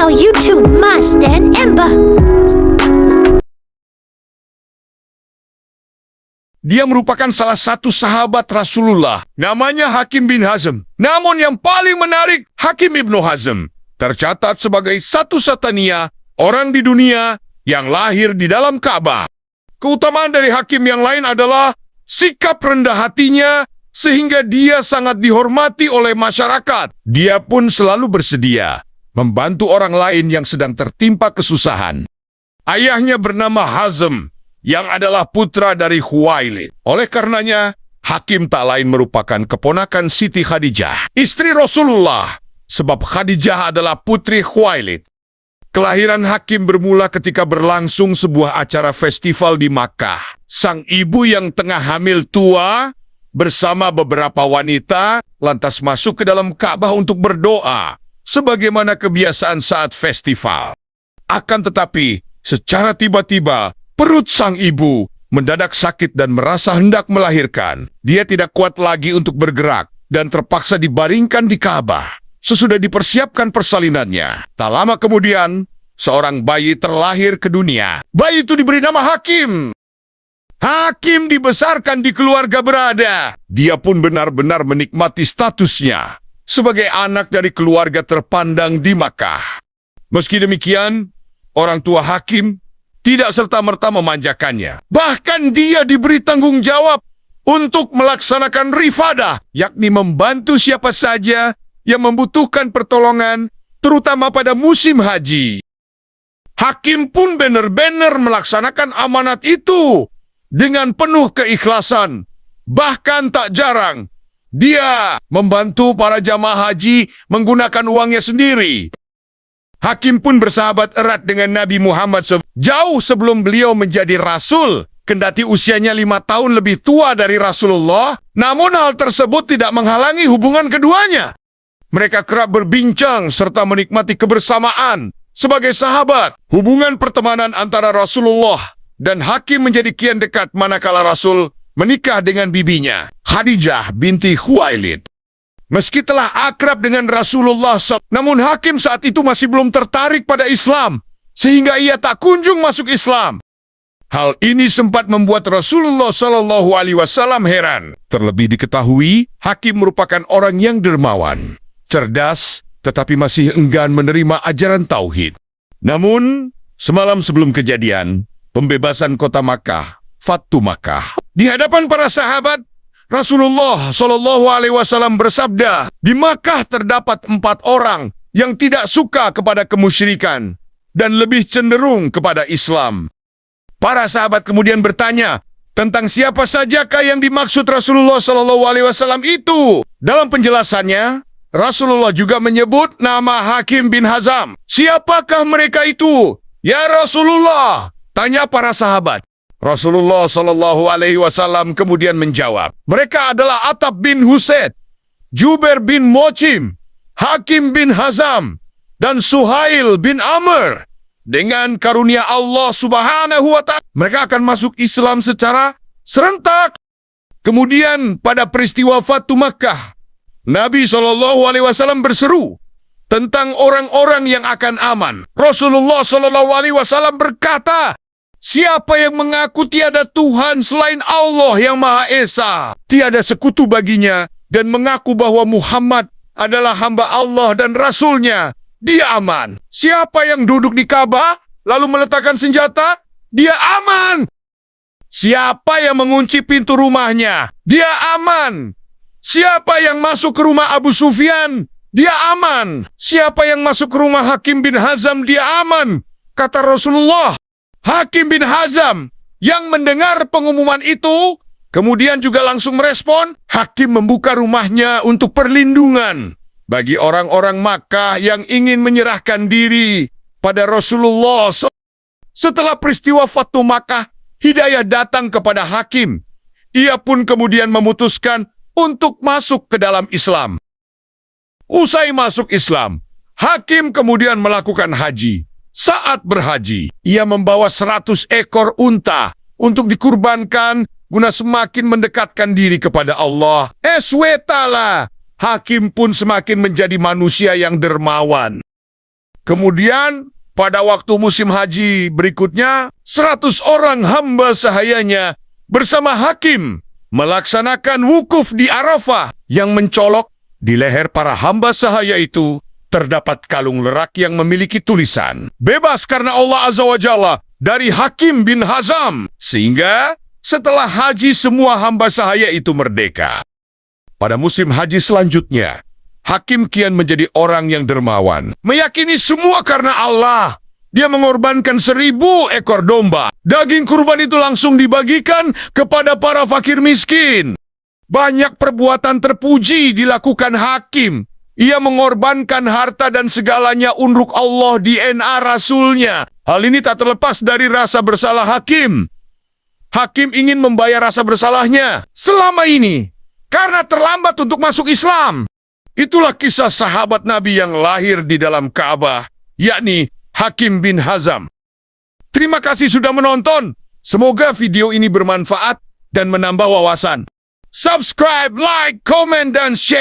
channel YouTube Mas dan Ember. Dia merupakan salah satu sahabat Rasulullah. Namanya Hakim bin Hazm. Namun yang paling menarik, Hakim Ibnu Hazm tercatat sebagai satu-satunya orang di dunia yang lahir di dalam Ka'bah. Keutamaan dari Hakim yang lain adalah sikap rendah hatinya sehingga dia sangat dihormati oleh masyarakat. Dia pun selalu bersedia membantu orang lain yang sedang tertimpa kesusahan. Ayahnya bernama Hazm, yang adalah putra dari Khuwailid. Oleh karenanya, Hakim tak lain merupakan keponakan Siti Khadijah, istri Rasulullah, sebab Khadijah adalah putri Khuwailid. Kelahiran Hakim bermula ketika berlangsung sebuah acara festival di Makkah. Sang ibu yang tengah hamil tua bersama beberapa wanita lantas masuk ke dalam Ka'bah untuk berdoa, sebagaimana kebiasaan saat festival. Akan tetapi, secara tiba-tiba, perut sang ibu mendadak sakit dan merasa hendak melahirkan. Dia tidak kuat lagi untuk bergerak dan terpaksa dibaringkan di Ka'bah. Sesudah dipersiapkan persalinannya, tak lama kemudian, seorang bayi terlahir ke dunia. Bayi itu diberi nama Hakim. Hakim dibesarkan di keluarga berada. Dia pun benar-benar menikmati statusnya sebagai anak dari keluarga terpandang di Makkah. Meski demikian, orang tua Hakim tidak serta-merta memanjakannya. Bahkan dia diberi tanggung jawab untuk melaksanakan rifadah, yakni membantu siapa saja yang membutuhkan pertolongan, terutama pada musim haji. Hakim pun benar-benar melaksanakan amanat itu dengan penuh keikhlasan. Bahkan tak jarang, dia membantu para jamaah haji menggunakan uangnya sendiri. Hakim pun bersahabat erat dengan Nabi Muhammad jauh sebelum beliau menjadi Rasul. Kendati usianya 5 tahun lebih tua dari Rasulullah, namun hal tersebut tidak menghalangi hubungan keduanya. Mereka kerap berbincang serta menikmati kebersamaan sebagai sahabat. Hubungan pertemanan antara Rasulullah dan Hakim menjadi kian dekat manakala Rasul menikah dengan bibinya, Khadijah binti Khuwailid. Meski telah akrab dengan Rasulullah, namun Hakim saat itu masih belum tertarik pada Islam, sehingga ia tak kunjung masuk Islam. Hal ini sempat membuat Rasulullah SAW heran. Terlebih diketahui, Hakim merupakan orang yang dermawan, cerdas, tetapi masih enggan menerima ajaran tauhid. Namun, semalam sebelum kejadian pembebasan kota Makkah, Fathu Makkah, di hadapan para sahabat, Rasulullah SAW bersabda, di Makkah terdapat 4 orang yang tidak suka kepada kemusyrikan dan lebih cenderung kepada Islam. Para sahabat kemudian bertanya, tentang siapa sajakah yang dimaksud Rasulullah SAW itu? Dalam penjelasannya, Rasulullah juga menyebut nama Hakim bin Hazm. Siapakah mereka itu? Ya Rasulullah, tanya para sahabat. Rasulullah SAW kemudian menjawab, mereka adalah Atab bin Husaid, Jubair bin Mut'im, Hakim bin Hazm, dan Suhail bin Amr. Dengan karunia Allah Subhanahu wa Ta'ala, mereka akan masuk Islam secara serentak. Kemudian pada peristiwa Fathu Makkah, Nabi SAW berseru tentang orang-orang yang akan aman. Rasulullah SAW berkata, siapa yang mengaku tiada Tuhan selain Allah yang Maha Esa, tiada sekutu baginya, dan mengaku bahwa Muhammad adalah hamba Allah dan Rasulnya, dia aman. Siapa yang duduk di Ka'bah lalu meletakkan senjata, dia aman. Siapa yang mengunci pintu rumahnya, dia aman. Siapa yang masuk ke rumah Abu Sufyan, dia aman. Siapa yang masuk ke rumah Hakim bin Hazm, dia aman. Kata Rasulullah. Hakim bin Hazm yang mendengar pengumuman itu, kemudian juga langsung merespon, Hakim membuka rumahnya untuk perlindungan bagi orang-orang Makkah yang ingin menyerahkan diri pada Rasulullah. Setelah peristiwa Fathu Makkah, hidayah datang kepada Hakim. Ia pun kemudian memutuskan untuk masuk ke dalam Islam. Usai masuk Islam, Hakim kemudian melakukan haji. Saat berhaji, ia membawa 100 ekor unta untuk dikurbankan guna semakin mendekatkan diri kepada Allah. Swt. Hakim pun semakin menjadi manusia yang dermawan. Kemudian, pada waktu musim haji berikutnya, 100 orang hamba sahayanya bersama hakim melaksanakan wukuf di Arafah yang mencolok di leher para hamba sahaya itu terdapat kalung lerak yang memiliki tulisan bebas karena Allah Azza wa Jalla dari Hakim bin Hazam, sehingga setelah haji semua hamba sahaya itu merdeka. Pada musim haji selanjutnya, Hakim kian menjadi orang yang dermawan, meyakini semua karena Allah. Dia mengorbankan 1000 ekor domba. Daging kurban itu langsung dibagikan kepada para fakir miskin. Banyak perbuatan terpuji dilakukan Hakim. Ia mengorbankan harta dan segalanya untuk Allah di DNA Rasulnya. Hal ini tak terlepas dari rasa bersalah Hakim. Hakim ingin membayar rasa bersalahnya selama ini karena terlambat untuk masuk Islam. Itulah kisah sahabat Nabi yang lahir di dalam Ka'bah, yakni Hakim bin Hazam. Terima kasih sudah menonton. Semoga video ini bermanfaat dan menambah wawasan. Subscribe, like, komen, dan share.